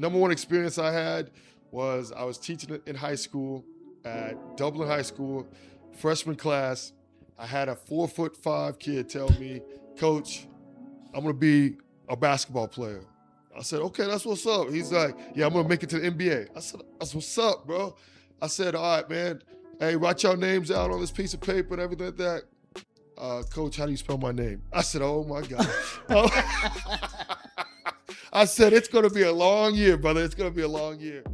number one experience I had was I was teaching in high school at Dublin High School, freshman class. I had a 4'5" kid tell me, "Coach, I'm gonna be a basketball player." I said, "Okay, that's what's up." He's like, "Yeah, I'm gonna make it to the NBA." I said, "That's what's up, bro." I said, "All right, man. Hey, write your names out on this piece of paper and everything like that." "Coach, how do you spell my name?" I said, "Oh my God." I said, "It's gonna be a long year, brother. It's gonna be a long year."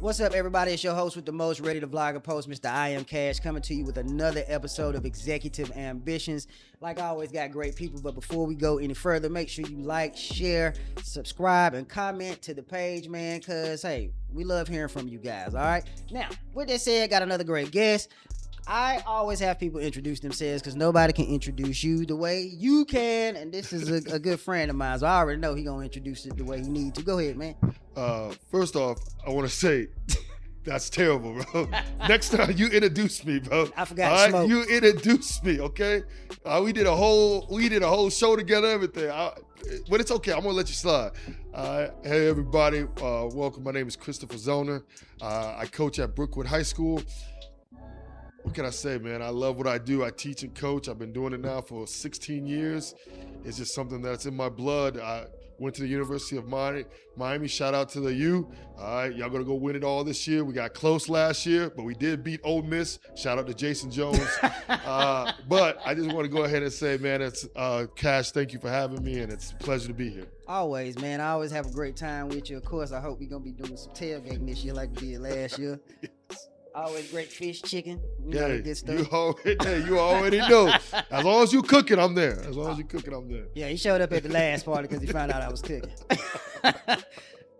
What's up, everybody? It's your host with the most, ready to vlog and post, Mr. I Am Cash, coming to you with another episode of Executive Ambitions. Like I always, got great people, but before we go any further, make sure you like, share, subscribe, and comment to the page, man, because, hey, we love hearing from you guys, all right? Now, with that said, got another great guest. I always have people introduce themselves because nobody can introduce you the way you can, and this is a good friend of mine, so I already know he's going to introduce it the way he needs to. Go ahead, man. First off, I want to say that's terrible, bro. Next time you introduce me, bro. I forgot to smoke. You introduced me, okay? We did a whole show together, everything. But it's okay. I'm gonna let you slide. Hey everybody, welcome. My name is Christopher Zellner. I coach at Brookwood High School. What can I say, man? I love what I do. I teach and coach. I've been doing it now for 16 years. It's just something that's in my blood. I went to the University of Miami. Shout out to the U. All right, y'all gonna go win it all this year. We got close last year, but we did beat Ole Miss. Shout out to Jason Jones. But I just want to go ahead and say, man, it's Cash, thank you for having me, and it's a pleasure to be here. Always, man. I always have a great time with you. Of course, I hope we're gonna be doing some tailgating this year like we did last year. Always great fish, chicken. Good stuff. You already know. As long as you cooking, I'm there. As long as you cooking, I'm there. Yeah, he showed up at the last party because he found out I was cooking.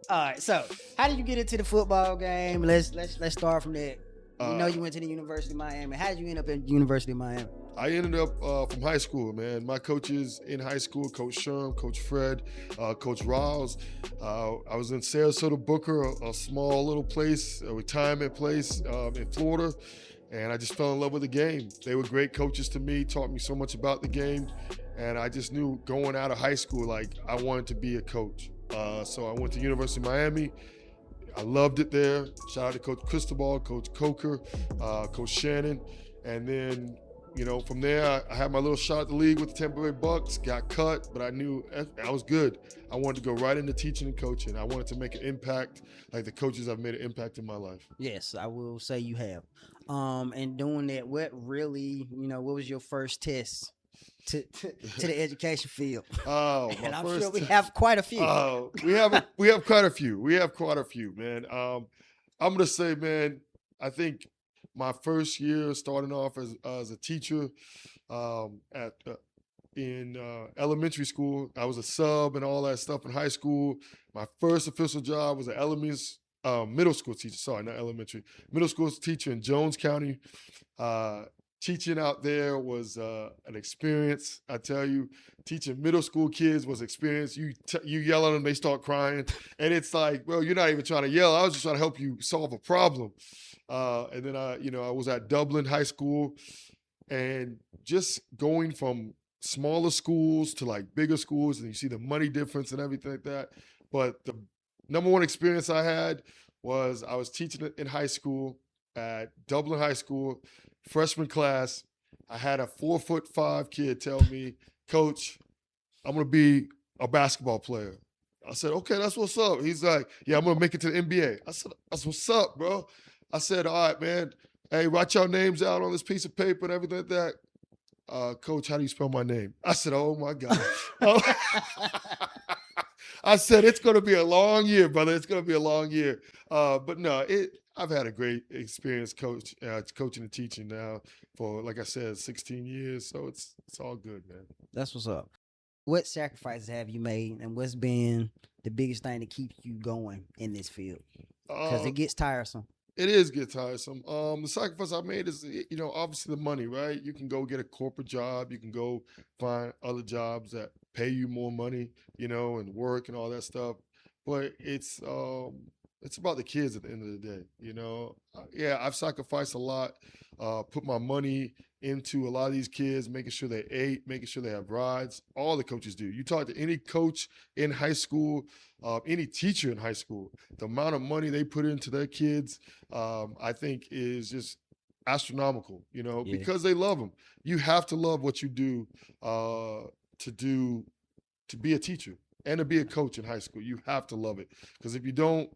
All right, so how did you get into the football game? Let's start from there. You know you went to the University of Miami. How did you end up at the University of Miami? I ended up from high school, man. My coaches in high school, Coach Sherm, Coach Fred, Coach Riles. I was in Sarasota Booker, a small little place, a retirement place in Florida, and I just fell in love with the game. They were great coaches to me, taught me so much about the game, and I just knew going out of high school, like, I wanted to be a coach. So I went to University of Miami. I loved it there. Shout out to Coach Cristobal, Coach Coker, Coach Shannon. And then, you know, from there, I had my little shot at the league with the Tampa Bay Bucks, got cut, but I knew I was good. I wanted to go right into teaching and coaching. I wanted to make an impact like the coaches have made an impact in my life. Yes, I will say you have. And doing that, what was your first test to the education field? Oh, and I'm sure we have quite a few. We have quite a few. We have quite a few, man. I'm gonna say, man, I think my first year starting off as a teacher in elementary school, I was a sub and all that stuff in high school. My first official job was an middle school teacher. Sorry, not elementary. Middle school teacher in Jones County. Teaching out there was an experience. I tell you, teaching middle school kids was experience. You yell at them, they start crying, and it's like, well, you're not even trying to yell. I was just trying to help you solve a problem. And then I was at Dublin High School, and just going from smaller schools to like bigger schools, and you see the money difference and everything like that. But the number one experience I had was I was teaching in high school at Dublin High School, freshman class. I had a 4'5" kid tell me, "Coach, I'm gonna be a basketball player." I said, "Okay, that's what's up." He's like, "Yeah, I'm gonna make it to the NBA." I said, "That's what's up, bro." I said, "All right, man. Hey, write your names out on this piece of paper and everything like that." "Coach, how do you spell my name?" I said, "Oh my God." I said, "It's gonna be a long year, brother. It's gonna be a long year." But no, I've had a great experience coaching and teaching now for, like I said, 16 years. So it's all good, man. That's what's up. What sacrifices have you made, and what's been the biggest thing to keep you going in this field? Because it gets tiresome. It is get tiresome. The sacrifice I made is, obviously the money, right? You can go get a corporate job. You can go find other jobs that pay you more money, and work and all that stuff. But it's it's about the kids at the end of the day. Yeah, I've sacrificed a lot, put my money into a lot of these kids, making sure they ate, making sure they have rides. All the coaches do. You talk to any coach in high school, any teacher in high school, the amount of money they put into their kids, I think is just astronomical, Yeah. because they love them. You have to love what you do, to do, to be a teacher and to be a coach in high school. You have to love it, because if you don't,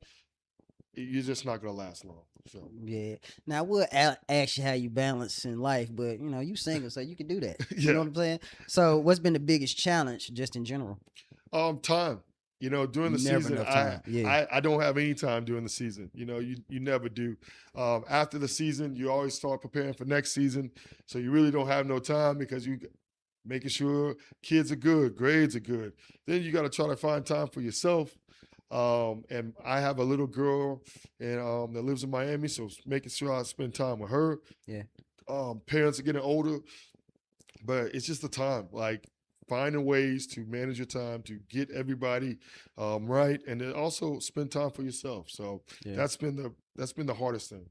you're just not going to last long. So Yeah. Now we'll ask you how you balance in life, but you single, so you can do that. You yeah, know what I'm saying? So, what's been the biggest challenge, just in general? time. During the Never season, enough time. Yeah. I don't have any time during the season. You never do. After the season, you always start preparing for next season, so you really don't have no time, because you making sure kids are good, grades are good. Then you got to try to find time for yourself. And I have a little girl that lives in Miami, so making sure I spend time with her. Yeah. Parents are getting older, but it's just the time, like finding ways to manage your time to get everybody right, and then also spend time for yourself. So Yeah. that's been the hardest thing.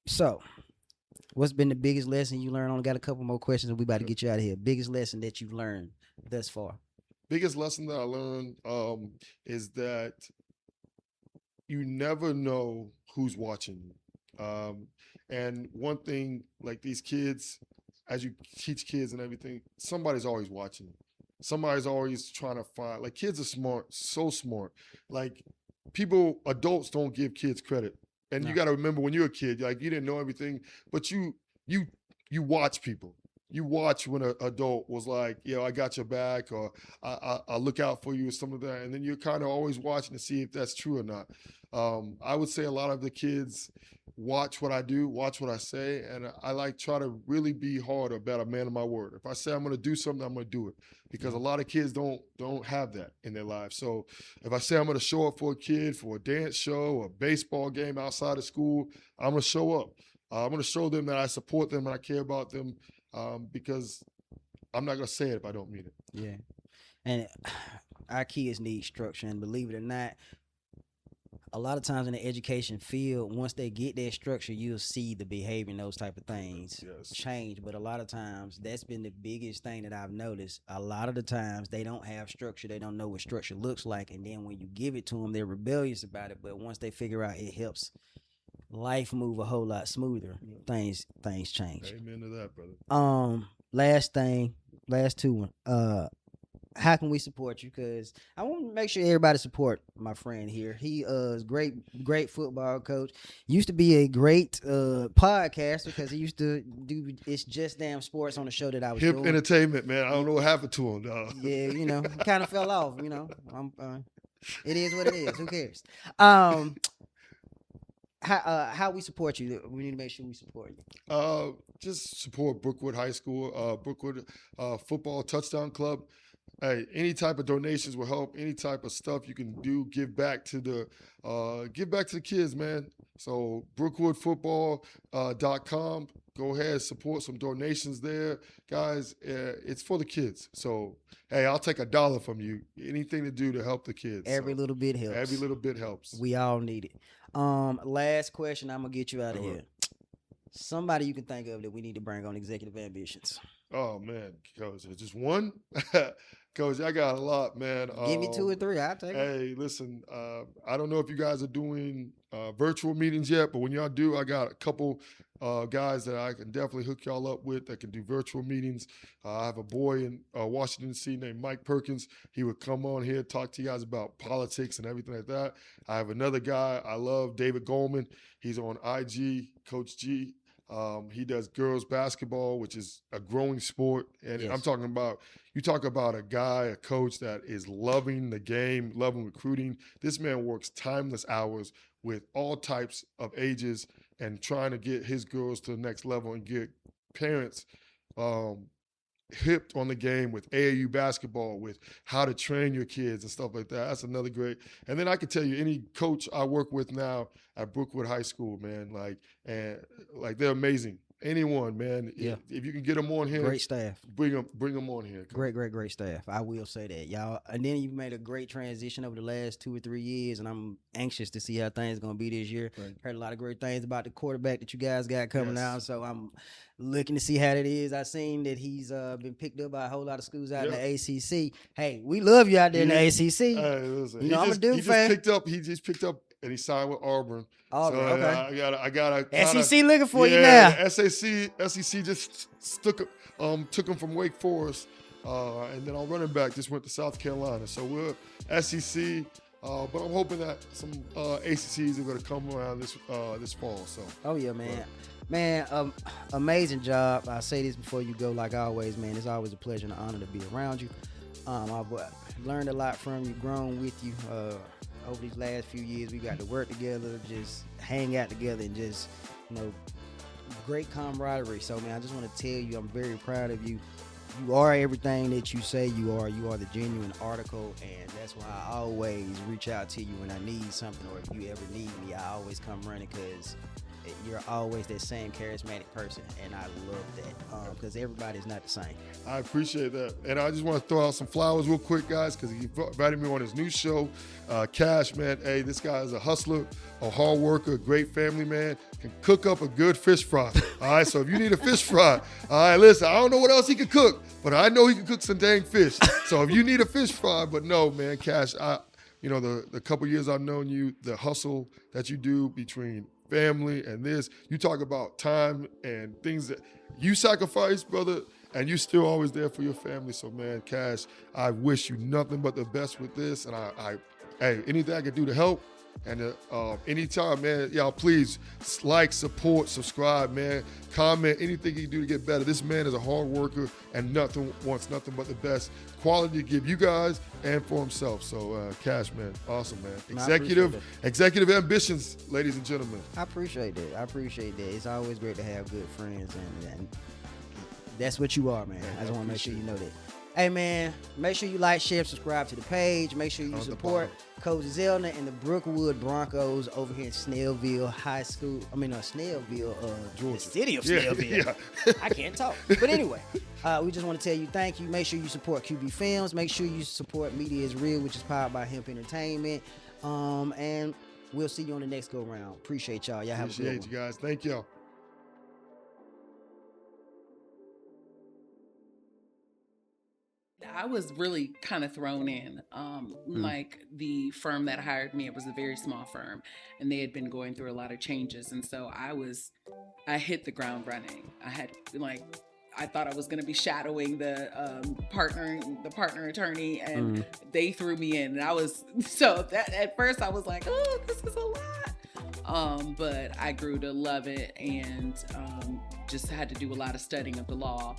So what's been the biggest lesson you learned? Only got a couple more questions, and we about to get you out of here. Biggest lesson that you've learned thus far? Biggest lesson that I learned is that you never know who's watching you. And one thing, like these kids, as you teach kids and everything, somebody's always watching you. Somebody's always trying to find, like, kids are smart, so smart. Like, adults don't give kids credit. And No. you got to remember, when you're a kid, like, you didn't know everything, but you watch people. You watch when an adult was like, I got your back, or I'll look out for you, or something like that. And then you're kind of always watching to see if that's true or not. I would say a lot of the kids watch what I do, watch what I say, and I try to really be hard about a man of my word. If I say I'm going to do something, I'm going to do it, because a lot of kids don't have that in their lives. So if I say I'm going to show up for a kid for a dance show, a baseball game outside of school, I'm going to show up. I'm going to show them that I support them and I care about them, because I'm not going to say it if I don't mean it. Yeah. And our kids need structure, and believe it or not, a lot of times in the education field, once they get that structure, you'll see the behavior and those type of things change. But a lot of times, that's been the biggest thing that I've noticed. A lot of the times, they don't have structure. They don't know what structure looks like. And then when you give it to them, they're rebellious about it. But once they figure out it helps life move a whole lot smoother, things change. Amen to that, brother. Last two. How can we support you? Because I want to make sure everybody support my friend here. He is great football coach. Used to be a great podcaster, because he used to do It's Just Damn Sports on the show that I was Hip doing. Entertainment, man. I don't know what happened to him, dog. Yeah, kind of fell off. It is what it is. Who cares? How we support you? We need to make sure we support you. Just support Brookwood High School, Brookwood Football Touchdown Club. Hey, any type of donations will help. Any type of stuff you can do, give back to the kids, man. So brookwoodfootball.com. Go ahead, support some donations there, guys. It's for the kids. So hey, I'll take $1 from you. Anything to do to help the kids. Every little bit helps. Every little bit helps. We all need it. Last question. I'm gonna get you out of here. Somebody you can think of that we need to bring on Executive Ambitions. Oh man, Coach, just one. Coach, I got a lot, man. Give me 2 or 3. I'll take it. Hey, listen, I don't know if you guys are doing virtual meetings yet, but when y'all do, I got a couple guys that I can definitely hook y'all up with that can do virtual meetings. I have a boy in Washington, D.C. named Mike Perkins. He would come on here, talk to you guys about politics and everything like that. I have another guy I love, David Goldman. He's on IG, Coach G. He does girls basketball, which is a growing sport. And Yes. I'm talking about, you talk about a guy, a coach that is loving the game, loving recruiting. This man works timeless hours with all types of ages and trying to get his girls to the next level and get parents hipped on the game with AAU basketball, with how to train your kids and stuff like that. That's another great. And then I can tell you, any coach I work with now at Brookwood High School, man, like they're amazing. anyone, man. Yeah. If you can get them on here, Great staff. bring them on here. Great staff. I will say that, y'all. And then you've made a great transition over the last 2 or 3 years, and I'm anxious to see how things going to be this year. Right. Heard a lot of great things about the quarterback that you guys got coming Yes. out, so I'm looking to see how that is. I seen that he's been picked up by a whole lot of schools out in the ACC. Hey, we love you out there in the ACC. Listen, You know, I'm a Duke fan. He just picked up, and he signed with Auburn. Auburn, so okay. I gotta SEC looking for you now. The SEC just took him from Wake Forest, and then our running back just went to South Carolina. So we're SEC, but I'm hoping that some ACCs are going to come around this fall. So. Oh yeah, man. Man, amazing job. I say this before you go, like always, man. It's always a pleasure and an honor to be around you. I've learned a lot from you, grown with you. Over these last few years, we got to work together, just hang out together, and just, great camaraderie. So, man, I just want to tell you, I'm very proud of you. You are everything that you say you are. You are the genuine article, and that's why I always reach out to you when I need something, or if you ever need me, I always come running, because you're always that same charismatic person, and I love that, because everybody's not the same. I appreciate that. And I just want to throw out some flowers real quick, guys, because he invited me on his new show, Cash, man. Hey, this guy is a hustler, a hard worker, a great family man, can cook up a good fish fry. All right, so if you need a fish fry, all right, listen, I don't know what else he can cook, but I know he can cook some dang fish. So if you need a fish fry, but no, man, Cash, the couple years I've known you, the hustle that you do between family and this, you talk about time and things that you sacrifice, brother, and you still always there for your family. So, man, Cash, I wish you nothing but the best with this, and hey, anything I can do to help, and anytime, man, y'all please like, support, subscribe, man, comment, anything you can do to get better. This man is a hard worker and wants nothing but the best quality to give you guys and for himself. So, Cash, man, awesome, man. Executive ambitions, ladies and gentlemen. I appreciate that. It's always great to have good friends, and that's what you are, man. I just want to make sure you know that. Hey, man, make sure you like, share, subscribe to the page. Make sure you support Coach Zellner and the Brookwood Broncos over here in Snellville High School. Snellville, Georgia. The city of Snellville. Yeah. I can't talk. But anyway, we just want to tell you thank you. Make sure you support QB Films. Make sure you support Media is Real, which is powered by Hemp Entertainment. And we'll see you on the next go-round. Appreciate y'all. Y'all have a good one. Appreciate you guys. Thank y'all. I was really kind of thrown in. Like the firm that hired me, it was a very small firm, and they had been going through a lot of changes. And so I hit the ground running. I thought I was going to be shadowing the partner attorney, and they threw me in. And at first I was like, oh, this is a lot. But I grew to love it, and just had to do a lot of studying of the law.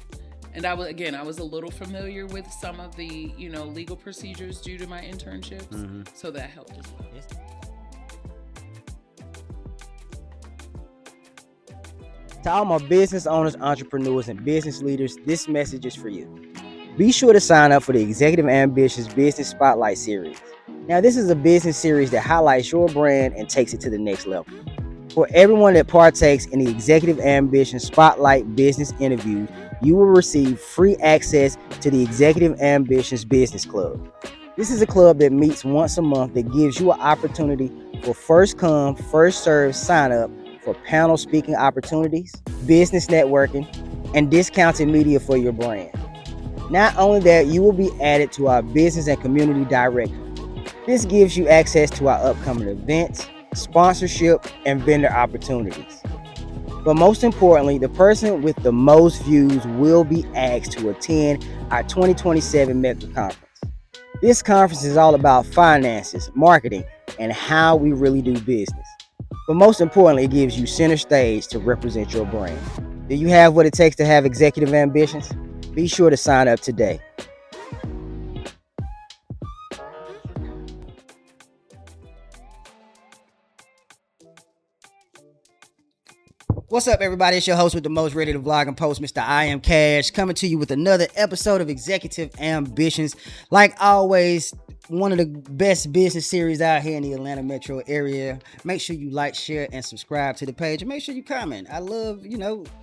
And I was a little familiar with some of the, legal procedures due to my internships. So that helped as well. Yes. To all my business owners, entrepreneurs, and business leaders, this message is for you. Be sure to sign up for the Executive Ambitions Business Spotlight Series. Now, this is a business series that highlights your brand and takes it to the next level. For everyone that partakes in the Executive Ambitions Spotlight Business Interviews, you will receive free access to the Executive Ambitions Business Club. This is a club that meets once a month that gives you an opportunity for first come, first served sign up for panel speaking opportunities, business networking, and discounted media for your brand. Not only that, you will be added to our business and community directory. This gives you access to our upcoming events, sponsorship, and vendor opportunities. But most importantly, the person with the most views will be asked to attend our 2027 Mecca Conference. This conference is all about finances, marketing, and how we really do business. But most importantly, it gives you center stage to represent your brand. Do you have what it takes to have executive ambitions? Be sure to sign up today. What's up, everybody? It's your host with the most ready to vlog and post, Mr. I Am Cash, coming to you with another episode of Executive Ambitions. Like always, one of the best business series out here in the Atlanta metro area. Make sure you like, share, and subscribe to the page, and make sure you comment. I love,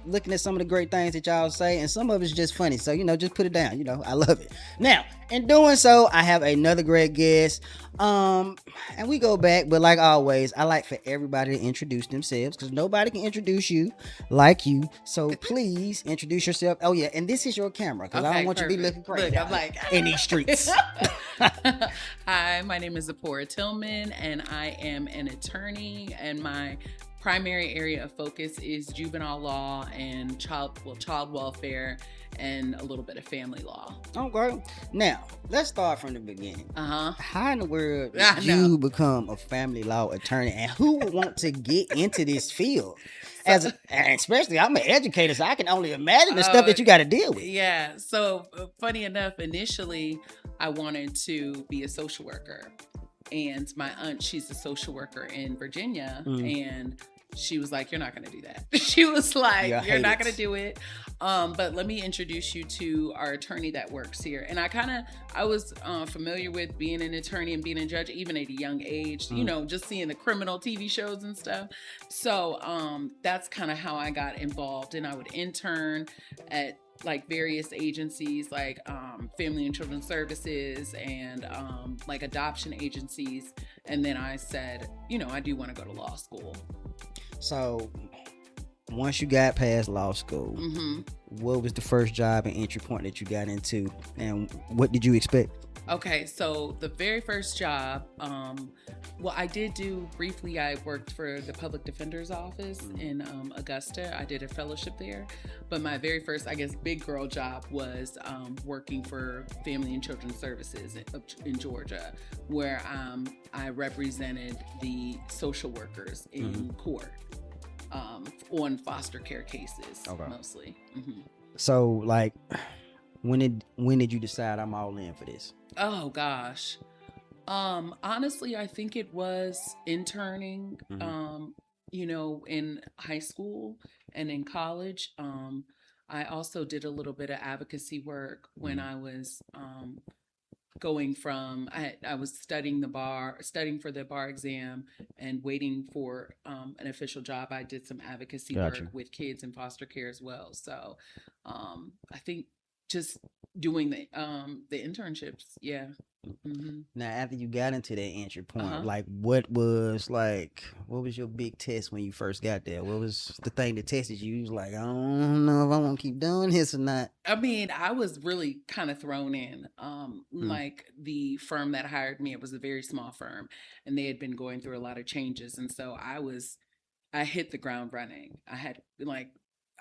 looking at some of the great things that y'all say, and some of it's just funny. So, just put it down. I love it. Now, in doing so, I have another great guest. And we go back, but like always, I like for everybody to introduce themselves because nobody can introduce you like you. So please introduce yourself. Oh yeah, and this is your camera because I don't want you to be looking crazy. Look, I'm like in these streets. Hi, my name is Zipporah Tillman, and I am an attorney, and my primary area of focus is juvenile law and child welfare and a little bit of family law. Okay. Now, let's start from the beginning. How in the world I did know. you become a family law attorney, and who would want to get into this field? And especially, I'm an educator, so I can only imagine the stuff that you got to deal with. Yeah. So funny enough, initially, I wanted to be a social worker. And my aunt, she's a social worker in Virginia. And she was like, you're not going to do that. She was like, you're not going to do it. But let me introduce you to our attorney that works here. And I was familiar with being an attorney and being a judge, even at a young age, just seeing the criminal TV shows and stuff. So that's kind of how I got involved. And I would intern at like various agencies like Family and Children's Services and like adoption agencies. And then I said, I do want to go to law school. So once you got past law school, what was the first job and entry point that you got into, and what did you expect? Okay, so the very first job, I did do briefly, I worked for the public defender's office in Augusta. I did a fellowship there, but my very first, I guess, big girl job was working for Family and Children's Services in Georgia, where I represented the social workers in court on foster care cases, mostly. So, like, when did you decide I'm all in for this? Oh gosh. Honestly, I think it was interning, in high school and in college. I also did a little bit of advocacy work when I was going from, I was studying for the bar exam and waiting for an official job. I did some advocacy work with kids in foster care as well. So I think just doing the internships, yeah. Now, after you got into that entry point, like, what was your big test when you first got there? What was the thing that tested you? You was like, I don't know if I want to keep doing this or not. I mean, I was really kind of thrown in. Like the firm that hired me, it was a very small firm, and they had been going through a lot of changes, and so I hit the ground running.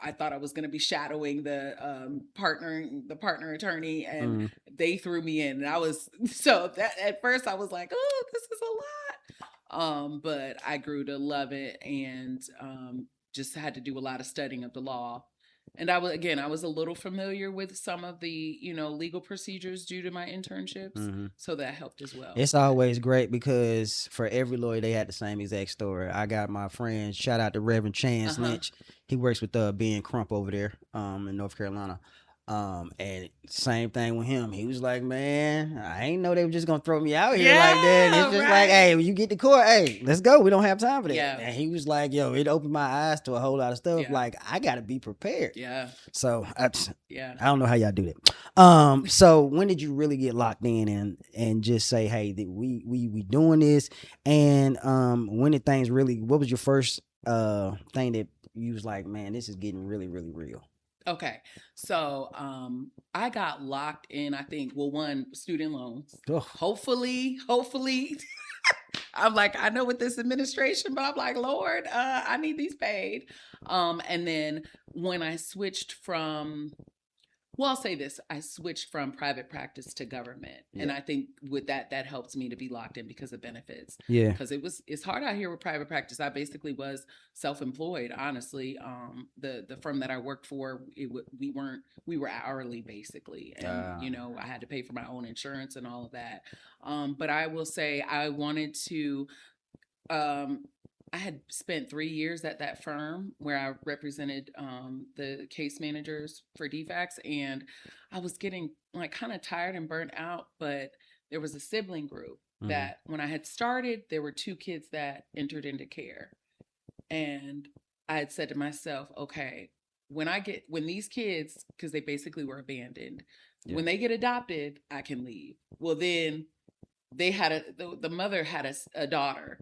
I thought I was going to be shadowing the partner attorney, and they threw me in. And at first I was like, oh, this is a lot. But I grew to love it, and just had to do a lot of studying of the law. And I was a little familiar with some of the, legal procedures due to my internships. So that helped as well. It's always great because for every lawyer, they had the same exact story. I got my friend, shout out to Reverend Chance Lynch. He works with Ben Crump over there in North Carolina. And same thing with him. He was like, man, I ain't know they were just gonna throw me out here like that. And it's just like, hey, when you get to court, hey, let's go. We don't have time for that. Yeah. And he was like, yo, it opened my eyes to a whole lot of stuff. Yeah. Like, I gotta be prepared. Yeah. So I don't know how y'all do that. So when did you really get locked in and just say, hey, we doing this? And when did things really? What was your first thing that you was like, man, this is getting really, really real? Okay. So I got locked in, I think, one, student loans. Ugh. Hopefully. I'm like, I know with this administration, but I'm like, Lord, I need these paid. And then when I switched from, I'll say this, I switched from private practice to government. Yeah. And I think with that helps me to be locked in because of benefits. Yeah. Because it's hard out here with private practice. I basically was self-employed, honestly. The firm that I worked for, we were hourly basically. And, I had to pay for my own insurance and all of that. But I will say I wanted to, I had spent 3 years at that firm where I represented the case managers for DFACs, and I was getting like kind of tired and burnt out, but there was a sibling group that when I had started, there were 2 kids that entered into care. And I had said to myself, okay, when these kids, because they basically were abandoned, when they get adopted, I can leave. Well, then they had the mother had a daughter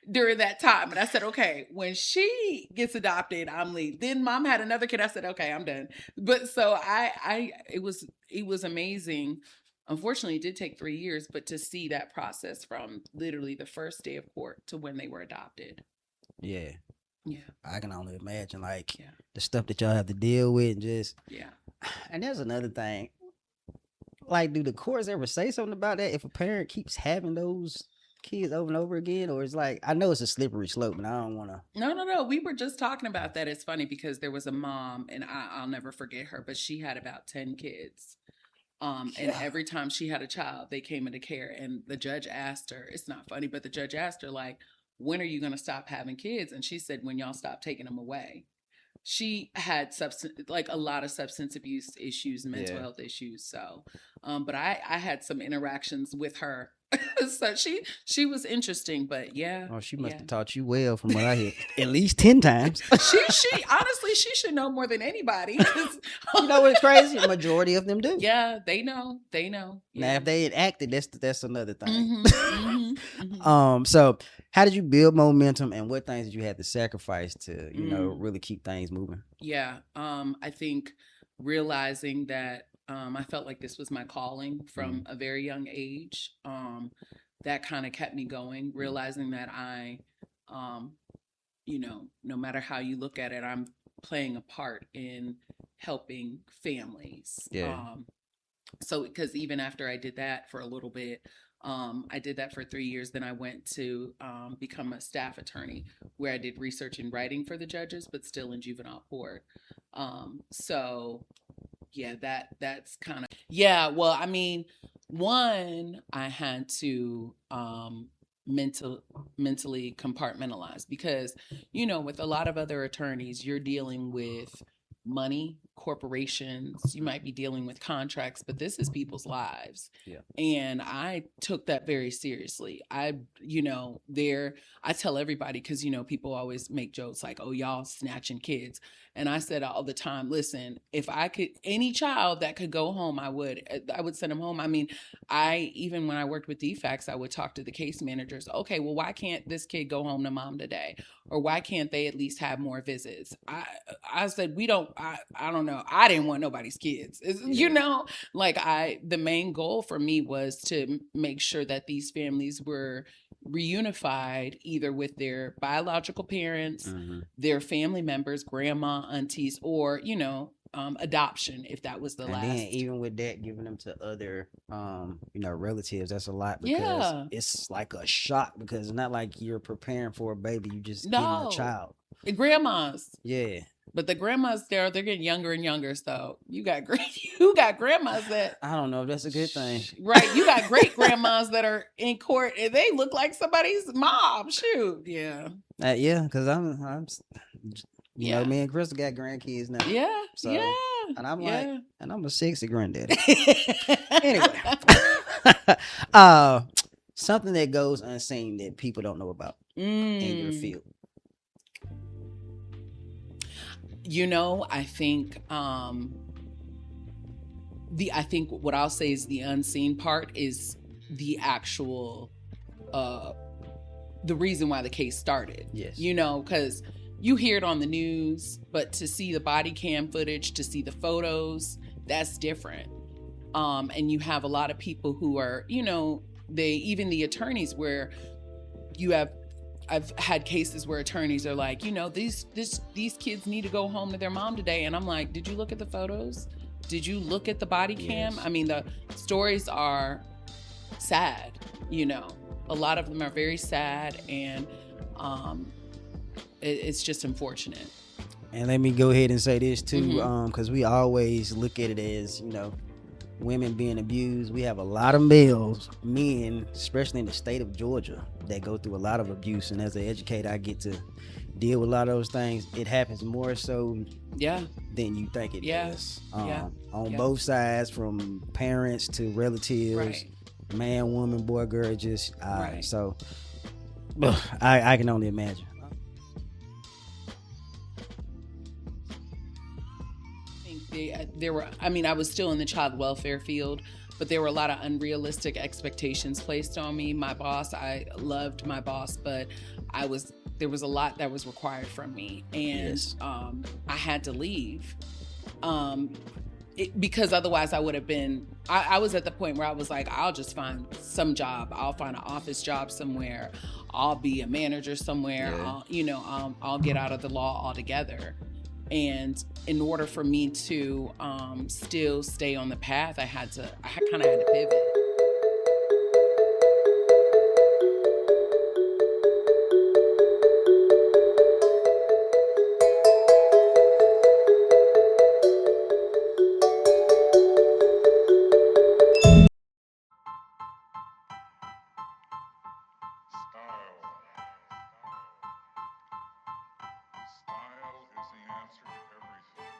during that time. And I said, okay, when she gets adopted, I'm leaving. Then mom had another kid. I said, okay, I'm done. But so it was amazing. Unfortunately, it did take 3 years, but to see that process from literally the first day of court to when they were adopted. Yeah. Yeah. I can only imagine the stuff that y'all have to deal with and just. Yeah. And there's another thing. Like, do the courts ever say something about that if a parent keeps having those kids over and over again? Or it's like, I know it's a slippery slope, and I don't want to. No. We were just talking about that. It's funny because there was a mom, and I'll never forget her, but she had about 10 kids. And every time she had a child, they came into care, and the judge asked her, it's not funny, but the judge asked her, like, when are you going to stop having kids? And she said, when y'all stop taking them away. She had a lot of substance abuse issues, mental health issues. So, but I had some interactions with her. So she was interesting, but yeah. Oh, she must have taught you well from what I hear. At least 10 times. She honestly, she should know more than anybody. You know what's crazy? The majority of them do. Yeah, they know. Yeah. Now, if they had acted, that's another thing. Mm-hmm. So how did you build momentum, and what things did you have to sacrifice to, really keep things moving? Yeah. I think realizing that I felt like this was my calling from a very young age. That kind of kept me going, realizing that I, no matter how you look at it, I'm playing a part in helping families. Yeah. So, because even after I did that for a little bit, I did that for 3 years. Then I went to become a staff attorney where I did research and writing for the judges, but still in juvenile court. So yeah, that's kind of, yeah. Well, I mean, one, I had to mentally compartmentalize because, with a lot of other attorneys, you're dealing with money, corporations, you might be dealing with contracts, but this is people's lives. Yeah. And I took that very seriously. I tell everybody, because, people always make jokes like, oh, y'all snatching kids. And I said all the time, listen, if I could, any child that could go home, I would send them home. I mean, even when I worked with DFACS, I would talk to the case managers. Okay, well, why can't this kid go home to mom today? Or why can't they at least have more visits? I said, I don't know. I didn't want nobody's kids. The main goal for me was to make sure that these families were reunified either with their biological parents, their family members, grandma, aunties, or, adoption, if that was the last. And then even with that, giving them to other, relatives, that's a lot because it's like a shock because it's not like you're preparing for a baby. You just getting a child. The grandmas. Yeah. But the grandmas they're getting younger and younger. So you got grandmas that, I don't know if that's a good thing. Right. You got great grandmas that are in court and they look like somebody's mom. Shoot. Yeah. Yeah. Because I'm me and Crystal got grandkids now. Yeah. So, yeah. And I'm and I'm a sexy granddaddy. Anyway. Something that goes unseen that people don't know about in your field. I think I think what I'll say is the unseen part is the actual the reason why the case started. Yes. Because you hear it on the news, but to see the body cam footage, to see the photos, that's different. And you have a lot of people who are, even the attorneys where I've had cases where attorneys are like, these kids need to go home to their mom today. And I'm like, did you look at the photos? Did you look at the body cam? Yes. I mean, the stories are sad, a lot of them are very sad, and it's just unfortunate. And let me go ahead and say this too, because we always look at it as, women being abused. We have a lot of men, especially in the state of Georgia, that go through a lot of abuse. And as an educator, I get to deal with a lot of those things. It happens more so than you think it does. On both sides, from parents to relatives. Right. man, woman, boy, girl, just Right. so I can only imagine. There were, I mean, I was still in the child welfare field, but there were a lot of unrealistic expectations placed on me. My boss, I loved my boss, but there was a lot that was required from me, and Yes. I had to leave. Because otherwise I would have been, I was at the point where I was like, I'll just find some job. I'll find an office job somewhere. I'll be a manager somewhere. Yeah. I'll get out of the law altogether. And in order for me to still stay on the path, I kind of had to pivot. Style is the answer to everything.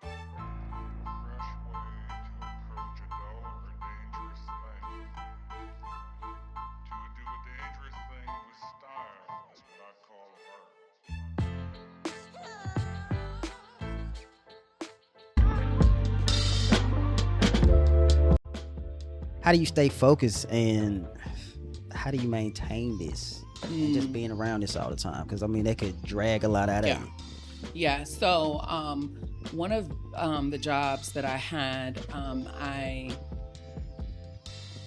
A fresh way to approach a dull or dangerous thing. To do a dangerous thing with style is what I call art. How do you stay focused and how do you maintain this? And just being around this all the time, because I mean that could drag a lot out of you. Yeah. So one of the jobs that I had,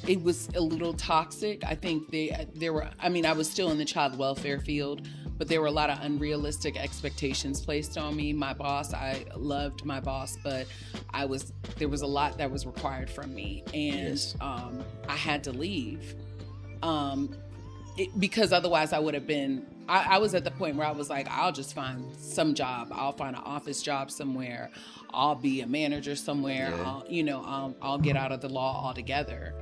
it was a little toxic. I think there were, I mean, I was still in the child welfare field, but there were a lot of unrealistic expectations placed on me. My boss, I loved my boss, but there was a lot that was required from me, and Yes. I had to leave. Because otherwise I would have been, I was at the point where I was like, I'll just find some job. I'll find an office job somewhere. I'll be a manager somewhere. Yeah. I'll get out of the law altogether.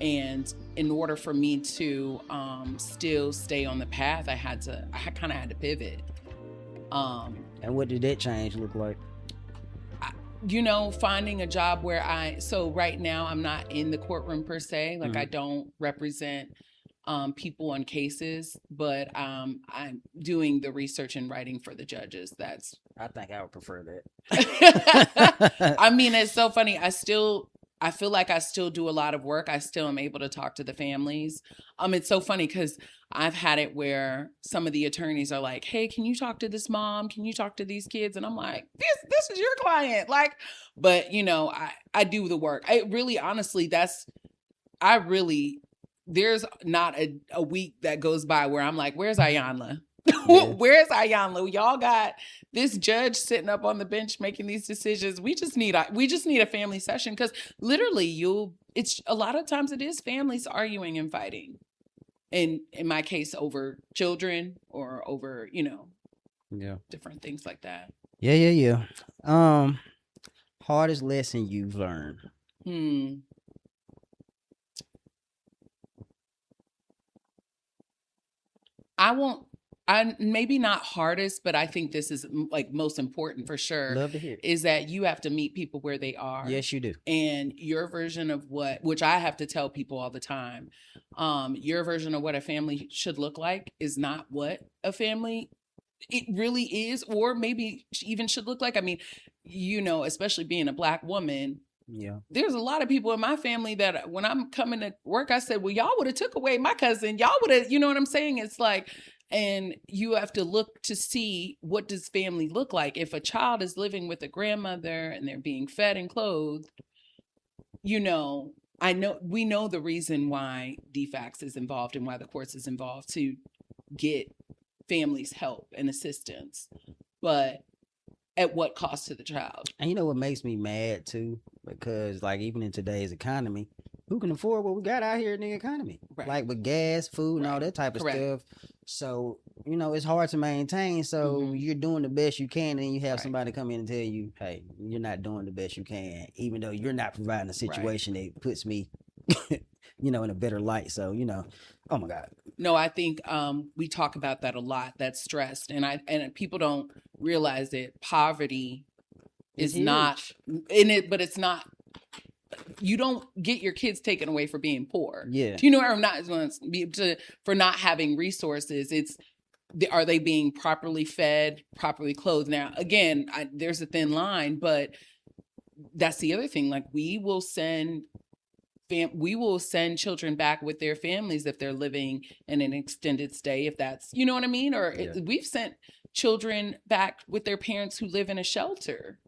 And in order for me to still stay on the path, I kind of had to pivot. And what did that change look like? Finding a job where so right now I'm not in the courtroom per se. Like I don't represent people on cases, but I'm doing the research and writing for the judges. I think I would prefer that. I mean, it's so funny. I feel like I still do a lot of work. I still am able to talk to the families. It's so funny because I've had it where some of the attorneys are like, hey, can you talk to this mom? Can you talk to these kids? And I'm like, this is your client. Like, but I do the work. I really, honestly, there's not a week that goes by where I'm like, where's Ayanla? Yeah. Where's Ayanla? Y'all got this judge sitting up on the bench making these decisions. We just need a family session, because literally it's a lot of times it is families arguing and fighting. And in my case, over children or over, Yeah. different things like that. Yeah. Hardest lesson you've learned? I maybe not hardest, but I think this is like most important for sure. Love to hear it. Is that you have to meet people where they are. Yes, you do. And your version of which I have to tell people all the time, your version of what a family should look like is not what a family it really is, or maybe even should look like. I mean, especially being a Black woman, Yeah. there's a lot of people in my family that when I'm coming to work, I said, well, y'all would have took away my cousin. Y'all would have, you know what I'm saying? It's like, and you have to look to see, what does family look like? If a child is living with a grandmother and they're being fed and clothed, we know the reason why DFACS is involved and why the courts is involved, to get families help and assistance. But at what cost to the child? And you know what makes me mad too? Because like even in today's economy, who can afford what we got out here in the economy? Right. Like with gas, food, and all that type of Correct. stuff. So, it's hard to maintain. So you're doing the best you can, and you have somebody come in and tell you, hey, you're not doing the best you can, even though you're not providing a situation that puts me in a better light. So, oh my God. No, I think we talk about that a lot. That's stressed, and people don't realize that poverty is not in it, but it's not. you don't get your kids taken away for being poor. Yeah. You know, or not for not having resources. It's, are they being properly fed, properly clothed? Now, again, there's a thin line, but that's the other thing. Like, we will send children back with their families if they're living in an extended stay, if that's, you know what I mean? Or we've sent children back with their parents who live in a shelter.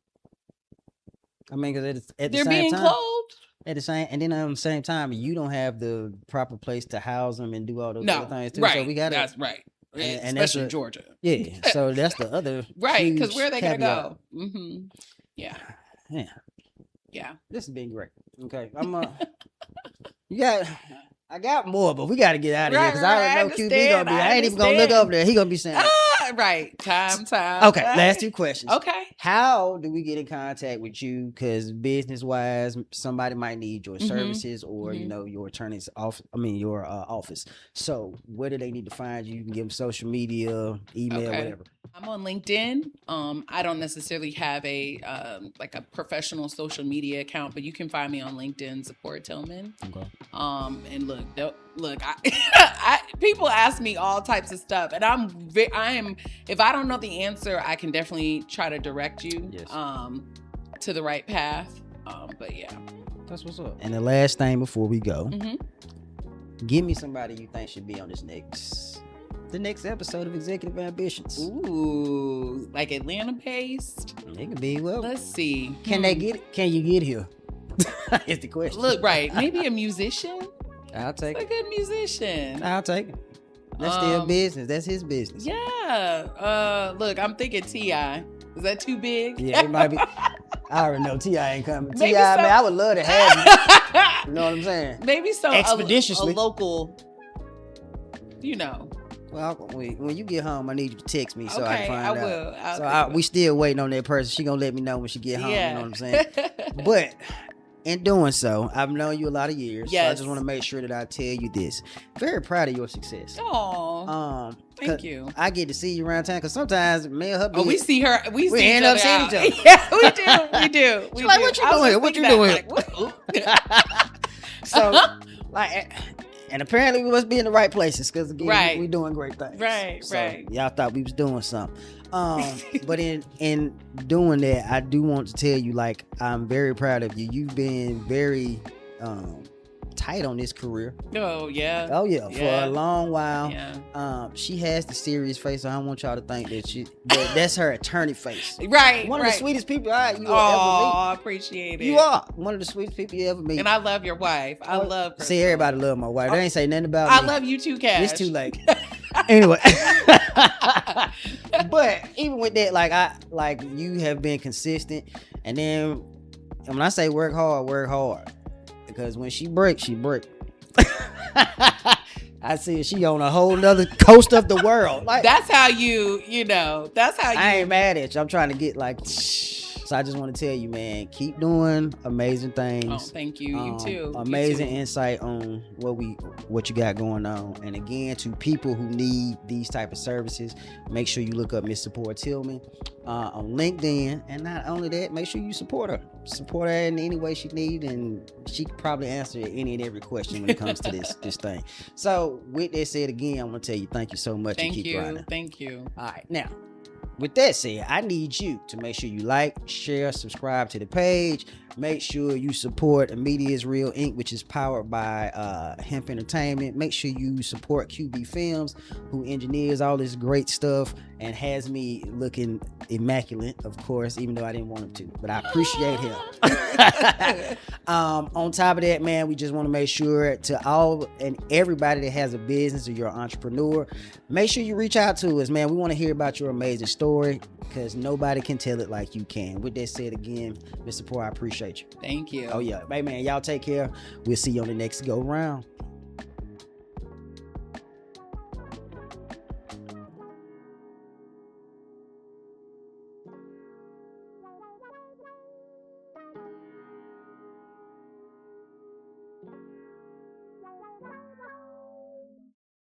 I mean, because at the they're same being time, clothed. at the same time, you don't have the proper place to house them and do all those other things too. Right. So we got that's right. And especially in Georgia. Yeah. So that's the other right. Because where are they caveat. gonna go? Mm-hmm. Yeah. Yeah. Yeah. This has been great. Okay. I got more, but we got to get out of here because I don't know QB gonna be. I ain't even gonna look over there. He gonna be saying, right. Time. Okay. Last two questions. Okay. How do we get in contact with you? Because business wise, somebody might need your services or you know your attorney's your office. So where do they need to find you? You can give them social media, email, whatever. I'm on LinkedIn. I don't necessarily have a like a professional social media account, but you can find me on LinkedIn, Zipporah Tillman. Okay. And look, people ask me all types of stuff, and I am if I don't know the answer, I can definitely try to direct you to the right path. But yeah, that's what's up. And the last thing before we go, give me somebody you think should be on the next episode of Executive Ambitions. Ooh, like Atlanta based? It can be. Well, let's see. Can they get it? Can you get here? Is the question. Look, right. Maybe a musician. I'll take it. A good musician. I'll take it. That's still business. That's his business. Yeah. Look, I'm thinking T.I. Is that too big? Yeah, it might be. I already know T.I. ain't coming. T.I., man, I would love to have you. You know what I'm saying? Maybe so. Expeditiously. A local, you know. Well, when you get home, I need you to text me so I can find out. I will. We still waiting on that person. She gonna let me know when she get home. You know what I'm saying? But in doing so, I've known you a lot of years. Yes. So I just want to make sure that I tell you this. Very proud of your success. Oh, thank you. I get to see you around town because sometimes me and her. We see her. We end up seeing each other. Yeah, we do. She's like, what you doing here? What you doing here? So, like. And apparently we must be in the right places because again, we doing great things. Right. Y'all thought we was doing something. But in doing that, I do want to tell you, like, I'm very proud of you. You've been very tight on this career. Oh yeah. For a long while. Yeah. She has the serious face, so I don't want y'all to think that that's her attorney face. Right. One of the sweetest people you will ever meet. I appreciate it. You are one of the sweetest people you ever meet. And I love your wife. I love her. See, everybody love my wife. They ain't say nothing about me. I love you too, Cash. It's too late. Anyway. But even with that, you have been consistent. And then when I say work hard. Because when she breaks, she break. I see she on a whole nother coast of the world. Like, that's how you that's how you. I ain't mad at you. I'm trying to get So I just want to tell you, man, keep doing amazing things. Oh, thank you. You too. Amazing insight on what you got going on. And again, to people who need these type of services, make sure you look up Miss Zipporah Tillman on LinkedIn. And not only that, make sure you support her. Support her in any way she need, and she can probably answer any and every question when it comes to this thing. So with that said, again, I want to tell you thank you so much. Thank and keep grinding. Thank you. All right, now. With that said, I need you to make sure you like, share, subscribe to the page. Make sure you support Media is Real Inc., which is powered by Hemp Entertainment. Make sure you support QB Films, who engineers all this great stuff and has me looking immaculate, of course, even though I didn't want him to. But I appreciate him. On top of that, man, we just want to make sure to all and everybody that has a business or you're an entrepreneur, make sure you reach out to us, man. We want to hear about your amazing story because nobody can tell it like you can. With that said, again, Mr. Poor, I appreciate you. Thank you. Oh, yeah. Hey, man, y'all take care. We'll see you on the next go round.